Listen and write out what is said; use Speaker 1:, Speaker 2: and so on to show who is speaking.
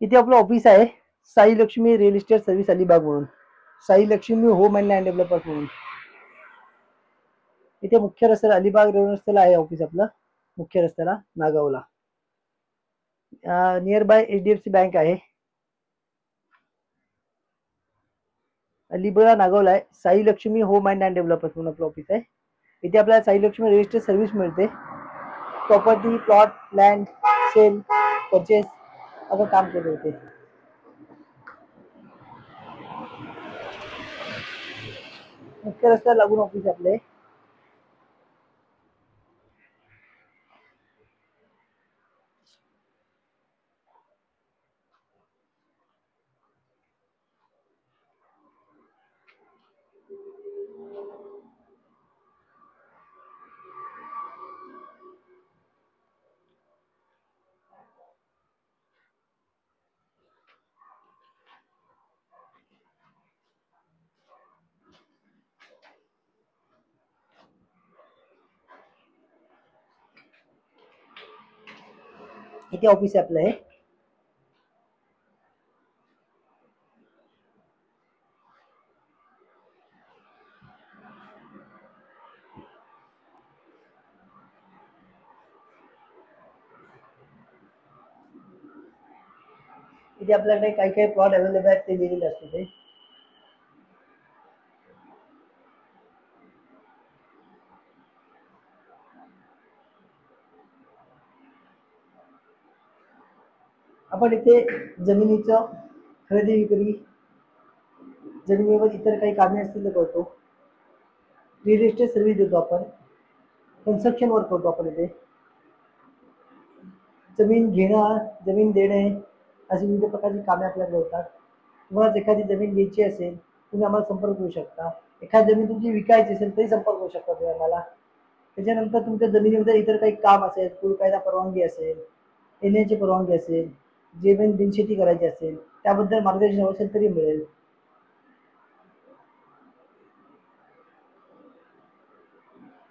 Speaker 1: इथे आपलं ऑफिस आहे, Sai Lakshmi real estate service Alibag म्हणून, Sai Lakshmi home and land developers म्हणून. इथे मुख्य रस्त्याला, अलिबाग रोड रस्त्याला आहे ऑफिस आपलं, मुख्य रस्त्याला नागावला. नियर बाय HDFC बँक आहे. अलिबाग नागावला आहे, Sai Lakshmi home and land developers म्हणून आपलं ऑफिस आहे. इथे आपल्याला Sai Lakshmi real estate service मिळते. Property, plot, land, sale, purchase असं काम केलं होते. मुख्य रस्त्याला लागून ऑफिस आपले. इथे ऑफिस आहे आपलं हे. इथे आपल्याकडे काही काही प्लॉट अवेलेबल आहेत ते दिलेले असते ते. आपण इथे जमिनीचं खरेदी विक्री, जमिनीवर इतर काही कामे असतील तर करतो. रिअल इस्टेट सर्व्हिस देतो आपण. कन्स्ट्रक्शन वर्क करतो आपण इथे. जमीन घेणं, जमीन देणे अशी विविध प्रकारची कामे आपल्याकडे होतात. तुम्हाला एखादी जमीन घ्यायची असेल तुम्ही आम्हाला संपर्क करू शकता. एखादी जमीन तुमची विकायची असेल तरी संपर्क करू शकता तुम्ही आम्हाला. त्याच्यानंतर तुमच्या जमिनीमध्ये इतर काही काम असेल, कुलकायदा परवानगी असेल, येण्याची परवानगी असेल, जमीन बिनशेती करायची असेल त्याबद्दल मार्गदर्शन असेल तरी मिळेल.